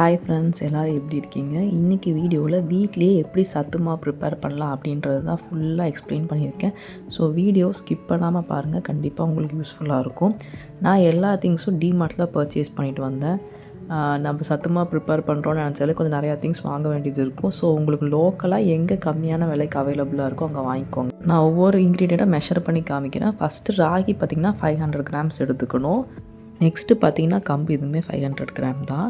Hi friends, எல்லோரும் எப்படி இருக்கீங்க? இன்றைக்கி வீடியோவில் வீட்டிலேயே எப்படி சத்து மாவு ப்ரிப்பேர் பண்ணலாம் அப்படின்றது தான் ஃபுல்லாக எக்ஸ்பிளைன் பண்ணியிருக்கேன். ஸோ வீடியோ ஸ்கிப் பண்ணாமல் பாருங்கள், கண்டிப்பாக உங்களுக்கு யூஸ்ஃபுல்லாக இருக்கும். நான் எல்லா திங்ஸும் டிமார்ட்டில் பர்ச்சேஸ் பண்ணிட்டு வந்தேன். நம்ம சத்து மாவு ப்ரிப்பேர் பண்ணுறோன்னு நினச்சாலே கொஞ்சம் நிறையா திங்ஸ் வாங்க வேண்டியது இருக்கும். ஸோ உங்களுக்கு லோக்கலாக எங்கே கம்மியான விலைக்கு அவைலபிளாக இருக்கோ அங்கே வாங்கிக்கோங்க. நான் ஒவ்வொரு இன்க்ரீடியண்ட்டாக மெஷர் பண்ணி காமிக்கிறேன். ஃபஸ்ட்டு ராகி பார்த்திங்கன்னா 500 கிராம்ஸ் எடுத்துக்கணும். நெக்ஸ்ட்டு பார்த்திங்கன்னா கம்பு, இதுவுமே 500 கிராம் தான்.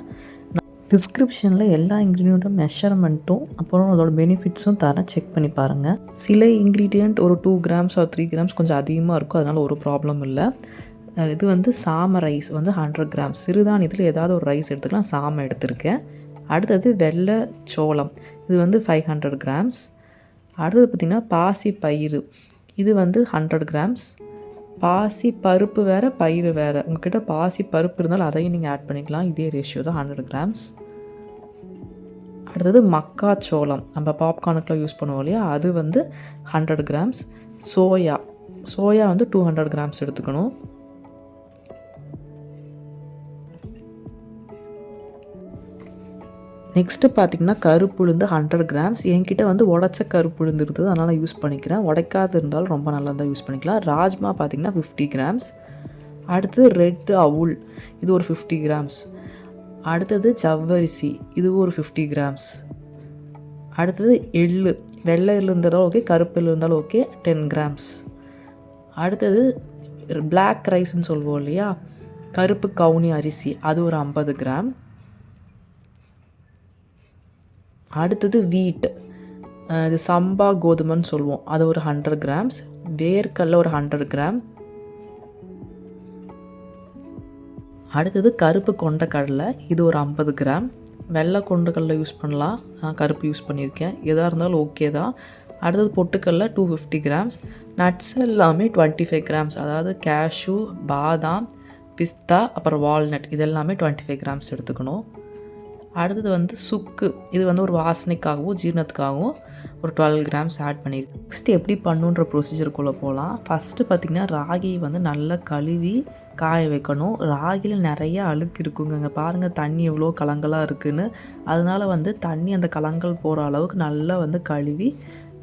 டிஸ்கிரிப்ஷனில் எல்லா இன்க்ரீடியண்ட்டும் மெஷர்மெண்ட்டும் அப்புறம் அதோட பெனிஃபிட்ஸும் தரேன், செக் பண்ணி பாருங்கள். சில இன்க்ரீடியண்ட் ஒரு 2 கிராம்ஸ் ஆர் 3 கிராம்ஸ் கொஞ்சம் அதிகமாக இருக்கும், அதனால் ஒரு ப்ராப்ளம் இல்லை. இது வந்து சாமை ரைஸ் வந்து 100 கிராம்ஸ். சிறுதானியத்தில் ஏதாவது ஒரு ரைஸ் எடுத்துக்கலாம், சாமை எடுத்திருக்கேன். அடுத்தது வெள்ளை சோளம், இது வந்து 500 கிராம்ஸ். அடுத்தது பார்த்திங்கன்னா பாசி பயிறு, இது வந்து 100 கிராம்ஸ். பாசி பருப்பு வேறு, பயிறு வேறு. உங்கள்கிட்ட பாசி பருப்பு இருந்தாலும் அதையும் நீங்கள் ஆட் பண்ணிக்கலாம். இதே ரேஷியோ தான், 100 கிராம்ஸ். அடுத்தது மக்காச்சோளம், நம்ம பாப்கார்னுக்குலாம் யூஸ் பண்ணுவோம் இல்லையா, அது வந்து 100 கிராம்ஸ். சோயா வந்து 200 கிராம்ஸ் எடுத்துக்கணும். நெக்ஸ்ட்டு பார்த்திங்கன்னா கருப்புளுந்து 100 கிராம்ஸ். என்கிட்ட வந்து உடச்ச கருப்புளுந்து இருந்தது, அதனால் யூஸ் பண்ணிக்கிறேன். உடைக்காது இருந்தாலும் ரொம்ப நல்லா தான் யூஸ் பண்ணிக்கலாம். ராஜ்மா பார்த்திங்கன்னா 50 கிராம்ஸ். அடுத்தது ரெட் அவுல், இது ஒரு 50 கிராம்ஸ். அடுத்தது ஜவ்வரிசி, இது ஒரு 50 கிராம்ஸ். அடுத்தது எள்ளு, வெள்ளை எள்ளு இருந்தாலும் ஓகே, கருப்பு எள்ளு இருந்தாலும் ஓகே, 10 கிராம்ஸ். அடுத்தது பிளாக் ரைஸ்ன்னு சொல்லுவோம் இல்லையா, கருப்பு கவுனி அரிசி, அது ஒரு 50 கிராம். அடுத்தது வீட், இது சம்பா கோதுமைன்னு சொல்லுவோம், அது ஒரு 100 கிராம்ஸ். வேர்க்கடலை ஒரு 100 கிராம். அடுத்தது கருப்பு கொண்டக்கடலை, இது ஒரு 50 கிராம். வெள்ளை கொண்டக்கடலை யூஸ் பண்ணலாம், நான் கருப்பு யூஸ் பண்ணியிருக்கேன், எதாக இருந்தாலும் ஓகே தான். அடுத்தது பொட்டுக்கடலை 250 கிராம்ஸ். நட்ஸ் எல்லாமே 25 கிராம்ஸ், அதாவது கேஷ்யூ, பாதாம், பிஸ்தா, அப்புறம் வால்நட், இதெல்லாமே 25 கிராம்ஸ் எடுத்துக்கணும். அடுத்தது வந்து சுக்கு, இது வந்து ஒரு வாசனைக்காகவும் ஜீரணத்துக்காகவும் ஒரு 12 கிராம்ஸ் ஆட் பண்ணியிருக்கேன். நெக்ஸ்ட்டு எப்படி பண்ணுன்ற ப்ரொசீஜருக்குள்ளே போகலாம். ஃபஸ்ட்டு பார்த்திங்கன்னா ராகியை வந்து நல்லா கழுவி காய வைக்கணும். ராகியில் நிறைய அழுக்கு இருக்குங்க, பாருங்கள் தண்ணி எவ்வளோ கலங்களாக இருக்குதுன்னு. அதனால் வந்து தண்ணி அந்த கலங்கள் போகிற அளவுக்கு நல்லா வந்து கழுவி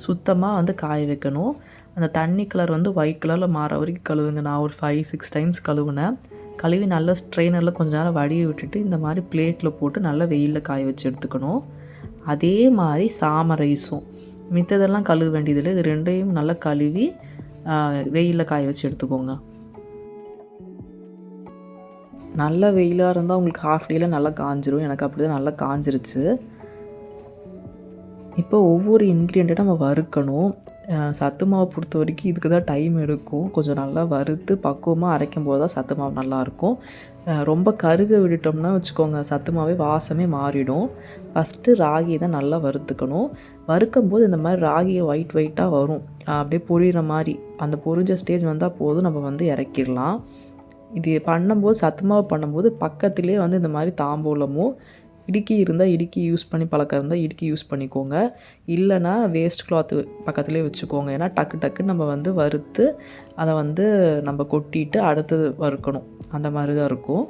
சுத்தமாக வந்து காய வைக்கணும். அந்த தண்ணி கலர் வந்து ஒயிட் கலரில் மாற வரைக்கும் கழுவுங்க. நான் ஒரு 5-6 டைம்ஸ் கழுவுனேன். கழுவி நல்லா ஸ்ட்ரெயினரில் கொஞ்சம் நேரம் வடியை விட்டுட்டு இந்த மாதிரி பிளேட்டில் போட்டு நல்லா வெயிலில் காய வச்சு எடுத்துக்கணும். அதே மாதிரி சாமை ரைஸும், மித்ததெல்லாம் கழுவ வேண்டியதில்லை, இது ரெண்டையும் நல்லா கழுவி வெயிலில் காய வச்சு எடுத்துக்கோங்க. நல்ல வெயிலாக இருந்தால் உங்களுக்கு ஹாஃப் டேயில் நல்லா காஞ்சிரும், எனக்கு அப்படி தான் நல்லா காஞ்சிருச்சு. இப்போ ஒவ்வொரு இன்க்ரீடியண்ட்டும் நம்ம வறுக்கணும். சத்து மாவு பொறுத்த வரைக்கும் இதுக்கு தான் டைம் எடுக்கும். கொஞ்சம் நல்லா வறுத்து பக்குவமாக அரைக்கும் போது தான் சத்து மாவு நல்லாயிருக்கும். ரொம்ப கருக விட்டுட்டோம்னா வச்சுக்கோங்க, சத்து மாவே வாசமே மாறிடும். ஃபஸ்ட்டு ராகியை தான் நல்லா வறுத்துக்கணும். வறுக்கும்போது இந்த மாதிரி ராகியை ஒயிட்டாக வரும், அப்படியே பொரியிற மாதிரி. அந்த பொரிஞ்ச ஸ்டேஜ் வந்தால் போதும், நம்ம வந்து இறக்கிடலாம். இது பண்ணும்போது, சத்து மாவு பண்ணும்போது பக்கத்துலேயே வந்து இந்த மாதிரி தாம்பூலமும், இடுக்கி இருந்தால் இடுக்கி யூஸ் பண்ணி பழக்கம் இருந்தால் இடுக்கி யூஸ் பண்ணிக்கோங்க. இல்லைனா வேஸ்ட் கிளாத்து பக்கத்துலேயே வச்சுக்கோங்க. ஏன்னா டக்குன்னு நம்ம வந்து வறுத்து அதை வந்து நம்ம கொட்டிட்டு அடுத்தது வறுக்கணும், அந்த மாதிரி தான் இருக்கும்.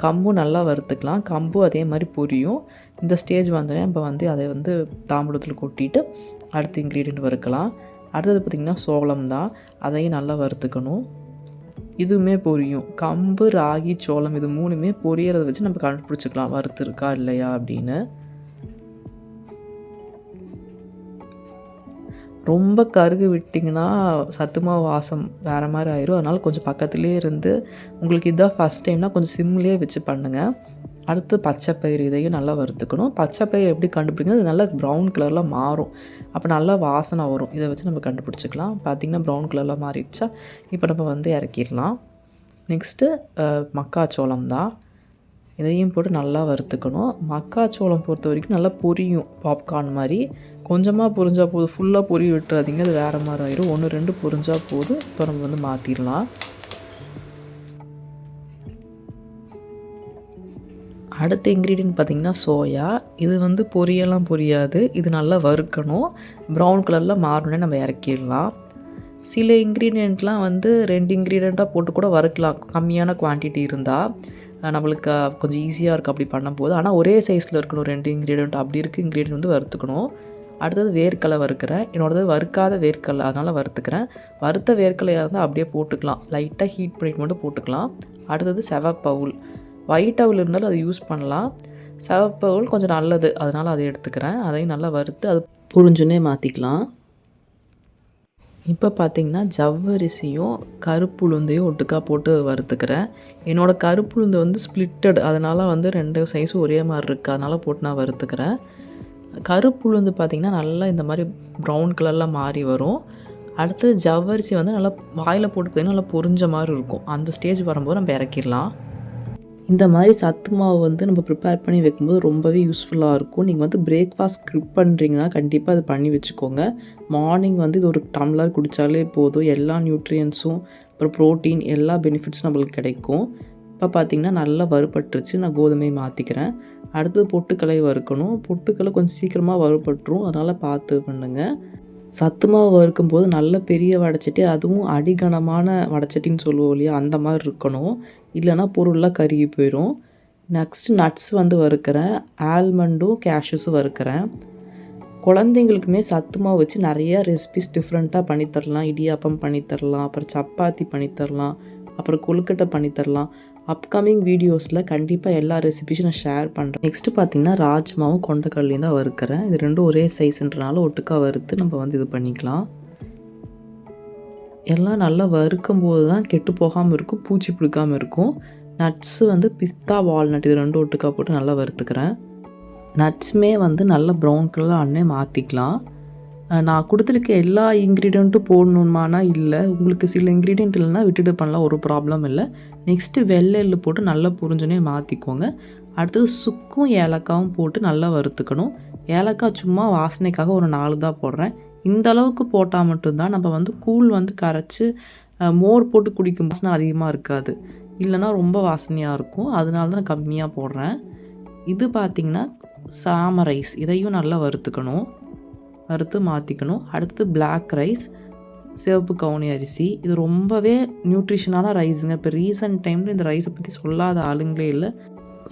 கம்பும் நல்லா வறுத்துக்கலாம், கம்பு அதே மாதிரி பொரியும். இந்த ஸ்டேஜ் வந்தோடனே நம்ம வந்து அதை வந்து தாம்பூலத்தில் கொட்டிட்டு அடுத்த இன்க்ரீடியண்ட் வறுக்கலாம். அடுத்தது பார்த்திங்கன்னா சோளம் தான், அதையும் நல்லா வறுத்துக்கணும். இதுவுமே பொரியும். கம்பு, ராகி, சோளம், இது மூணுமே பொரியறதை வச்சு நம்ம கண்டுபிடிச்சிக்கலாம் வறுத்து இருக்கா இல்லையா அப்படின்னு. ரொம்ப கருகு விட்டிங்கன்னா சத்துமாவு வாசம் வேறு மாதிரி ஆயிரும். அதனால் கொஞ்சம் பக்கத்துலேயே இருந்து, உங்களுக்கு இதுதான் ஃபஸ்ட் டைம்னால் கொஞ்சம் சிம்லேயே வச்சு பண்ணுங்கள். அடுத்து பச்சைப்பயிறு, இதையும் நல்லா வறுத்துக்கணும். பச்சைப்பயிறு எப்படி கண்டுபிடிக்கணும், அது நல்லா ப்ரௌன் கலரில் மாறும், அப்போ நல்லா வாசனை வரும். இதை வச்சு நம்ம கண்டுபிடிச்சிக்கலாம். பார்த்திங்கன்னா ப்ரௌன் கலரில் மாறிடுச்சா, இப்போ நம்ம வந்து இறக்கிடலாம். நெக்ஸ்ட்டு மக்காச்சோளம் தான், இதையும் போட்டு நல்லா வறுத்துக்கணும். மக்காச்சோளம் பொறுத்த வரைக்கும் நல்லா பொரியும், பாப்கார்ன் மாதிரி. கொஞ்சமாக பொரிஞ்சால் போதும், ஃபுல்லாக பொரிய விட்டுறாதீங்க, அது வேறு மாதிரி ஆயிரும். 1-2 பொரிஞ்சால் போதும். இப்போ நம்ம வந்து மாற்றிடலாம். அடுத்த இன்க்ரீடியன்ட் பார்த்திங்கன்னா சோயா, இது வந்து பொரியெல்லாம் பொரியாது, இது நல்லா வறுக்கணும். ப்ரௌன் கலரில் மாறினே நம்ம இறக்கிடலாம். சில இன்க்ரீடியண்ட்லாம் வந்து 2 இன்க்ரீடியண்ட்டாக போட்டு கூட வறுக்கலாம், கம்மியான குவான்டிட்டி இருந்தால். நம்மளுக்கு கொஞ்சம் ஈஸியாக இருக்குது அப்படி பண்ணும்போது. ஆனால் ஒரே சைஸில் இருக்கணும் 2 இன்க்ரீடியன்ட். அப்படி இருக்குது இன்க்ரீடியன்ட் வந்து வறுத்துக்கணும். அடுத்தது வேர்க்கடலை வறுக்கிறேன். என்னோடது வறுக்காத வேர்க்கடலை, அதனால் வறுத்துக்கிறேன். வறுத்த வேர்க்கடலையாக இருந்தால் அப்படியே போட்டுக்கலாம், லைட்டாக ஹீட் பண்ணிட்டு மட்டும் போட்டுக்கலாம். அடுத்தது செவப்பவுல். ஒயிட் அவுல் இருந்தாலும் அதை யூஸ் பண்ணலாம். செவப்பவுல் கொஞ்சம் நல்லது, அதனால் அதை எடுத்துக்கிறேன். அதையும் நல்லா வறுத்து அது புரிஞ்சுன்னே மாற்றிக்கலாம். இப்போ பார்த்திங்கன்னா ஜவ்வரிசியும் கருப்புளுந்தையும் ஒட்டுக்கா போட்டு வறுத்துக்கிறேன். என்னோடய கருப்புளுந்து வந்து ஸ்ப்ளிட்டட், அதனால் வந்து 2 சைஸும் ஒரே மாதிரி இருக்குது, அதனால் போட்டு நான் வறுத்துக்கிறேன். கருப்புளுந்து பார்த்திங்கன்னா நல்லா இந்த மாதிரி ப்ரௌன் கலரில் மாறி வரும். அடுத்து ஜவ்வரிசி வந்து நல்லா வாயில் போட்டு பார்த்திங்கன்னா நல்லா பொரிஞ்ச மாதிரி இருக்கும். அந்த ஸ்டேஜ் வரும்போது நம்ம இறக்கிடலாம். இந்த மாதிரி சத்து மாவு வந்து நம்ம ப்ரிப்பேர் பண்ணி வைக்கும்போது ரொம்பவே யூஸ்ஃபுல்லாக இருக்கும். நீங்கள் வந்து பிரேக்ஃபாஸ்ட் ஸ்கிப் பண்ணுறீங்கன்னா கண்டிப்பாக அது பண்ணி வச்சுக்கோங்க. மார்னிங் வந்து இது ஒரு டம்ளர் குடித்தாலே போதும். எல்லா நியூட்ரியன்ஸும் அப்புறம் ப்ரோட்டீன் எல்லா பெனிஃபிட்ஸும் நம்மளுக்கு கிடைக்கும். இப்போ பார்த்திங்கன்னா நல்லா வறுபட்டுருச்சு. நான் கோதுமையை மாற்றிக்கிறேன். அடுத்தது பொட்டுக்கடலை வறுக்கணும். பொட்டுக்கடலை கொஞ்சம் சீக்கிரமாக வறுபட்டுரும், அதனால் பார்த்து பண்ணுங்கள். சத்து மாவு வறுக்கும்போது நல்ல பெரிய வடைச்சட்டி, அதுவும் அடிகனமான வடைச்சட்டின்னு சொல்லுவோம் இல்லையா, அந்த மாதிரி இருக்கணும். இல்லைனா பொருள்லாம் கருகி போயிடும். நெக்ஸ்ட் நட்ஸ் வந்து வறுக்கிறேன். ஆல்மண்டும் கேஷ்யூஸும் வறுக்கிறேன். குழந்தைங்களுக்குமே சத்து மாவு வச்சு நிறையா ரெசிபிஸ் டிஃப்ரெண்ட்டாக பண்ணித்தரலாம். இடியாப்பம் பண்ணித்தரலாம், அப்புறம் சப்பாத்தி பண்ணித்தரலாம், அப்புறம் கொழுக்கட்டை பண்ணித்தரலாம். அப்கமிங் வீடியோஸில் கண்டிப்பாக எல்லா ரெசிபிஸும் நான் ஷேர் பண்ணுறேன். நெக்ஸ்ட்டு பார்த்திங்கன்னா ராஜ்மாவும் கொண்டக்கடலையும் தான் வறுக்கிறேன். இது ரெண்டும் ஒரே சைஸுன்றனால ஒட்டுக்கா வறுத்து நம்ம வந்து இது பண்ணிக்கலாம். எல்லாம் நல்லா வறுக்கும்போது தான் கெட்டு போகாமல் இருக்கும், பூச்சி பிடிக்காமல் இருக்கும். நட்ஸு வந்து பிஸ்தா வால்நட், இது ரெண்டும் ஒட்டுக்கா போட்டு நல்லா வறுத்துக்கிறேன். நட்ஸுமே வந்து நல்லா ப்ரௌன் கலரில் அண்ணே மாற்றிக்கலாம். நான் கொடுத்துருக்க எல்லா இன்க்ரீடியண்ட்டும் போடணுமானா இல்லை, உங்களுக்கு சில இன்க்ரீடியண்ட் இல்லைன்னா விட்டுட்டு பண்ணலாம், ஒரு ப்ராப்ளம் இல்லை. நெக்ஸ்ட்டு வெள்ளை எள்ளு போட்டு நல்லா புரிஞ்சுனே மாற்றிக்கோங்க. அடுத்தது சுக்கும் ஏலக்காவும் போட்டு நல்லா வறுத்துக்கணும். ஏலக்காய் சும்மா வாசனைக்காக ஒரு 4 தான் போடுறேன். இந்த அளவுக்கு போட்டால் மட்டும்தான் நம்ம வந்து கூழ் வந்து கரைச்சி மோர் போட்டு குடிக்கும் வாசனை அதிகமாக இருக்காது, இல்லைனா ரொம்ப வாசனையாக இருக்கும். அதனால தான் நான் கம்மியாக போடுறேன். இது பார்த்திங்கன்னா சாம ரைஸ், இதையும் நல்லா வறுத்துக்கணும், வறுத்து மாற்றிக்கணும். அடுத்து பிளாக் ரைஸ், சிவப்பு கவுனி அரிசி. இது ரொம்பவே நியூட்ரிஷனான ரைஸுங்க. இப்போ ரீசன்ட் டைமில் இந்த ரைஸை பற்றி சொல்லாத ஆளுங்களே இல்லை.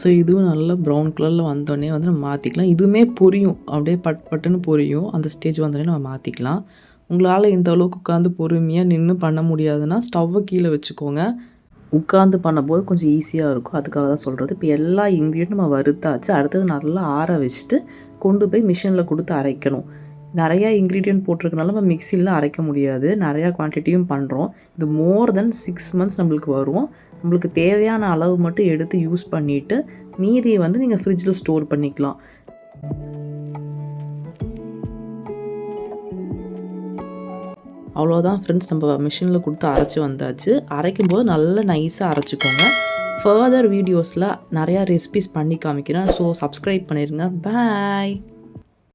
ஸோ இதுவும் நல்லா ப்ரௌன் கலரில் வந்தோடனே வந்து நம்ம மாற்றிக்கலாம். இதுவுமே பொரியும், அப்படியே பட்டுன்னு பொரியும். அந்த ஸ்டேஜ் வந்தோடனே நம்ம மாற்றிக்கலாம். உங்களால் இந்த அளவுக்கு உட்காந்து பொறுமையாக நின்று பண்ண முடியாதுன்னா ஸ்டவ்வை கீழே வச்சுக்கோங்க. உட்காந்து பண்ணும்போது கொஞ்சம் ஈஸியாக இருக்கும், அதுக்காக தான் சொல்கிறது. இப்போ எல்லா இன்க்ரீடியன்ட்டும் நம்ம வறுத்தாச்சு. அடுத்தது நல்லா ஆற வச்சுட்டு கொண்டு போய் மிஷினில் கொடுத்து அரைக்கணும். நிறையா இன்க்ரீடியன்ட் போட்டிருக்கனால நம்ம மிக்சியில் அரைக்க முடியாது, நிறையா குவான்டிட்டியும் பண்ணுறோம். இது மோர் தென் 6 months நம்மளுக்கு வரும். நம்மளுக்கு தேவையான அளவு மட்டும் எடுத்து யூஸ் பண்ணிவிட்டு மீதியை வந்து நீங்கள் ஃப்ரிட்ஜில் ஸ்டோர் பண்ணிக்கலாம். அவ்வளோதான் ஃப்ரெண்ட்ஸ், நம்ம மிஷினில் கொடுத்து அரைச்சி வந்தாச்சு. அரைக்கும்போது நல்லா நைஸாக அரைச்சிக்கோங்க. ஃபர்தர் வீடியோஸில் நிறையா ரெசிபிஸ் பண்ணி காமிக்கிறேன். ஸோ சப்ஸ்கிரைப் பண்ணிடுங்க. பாய்.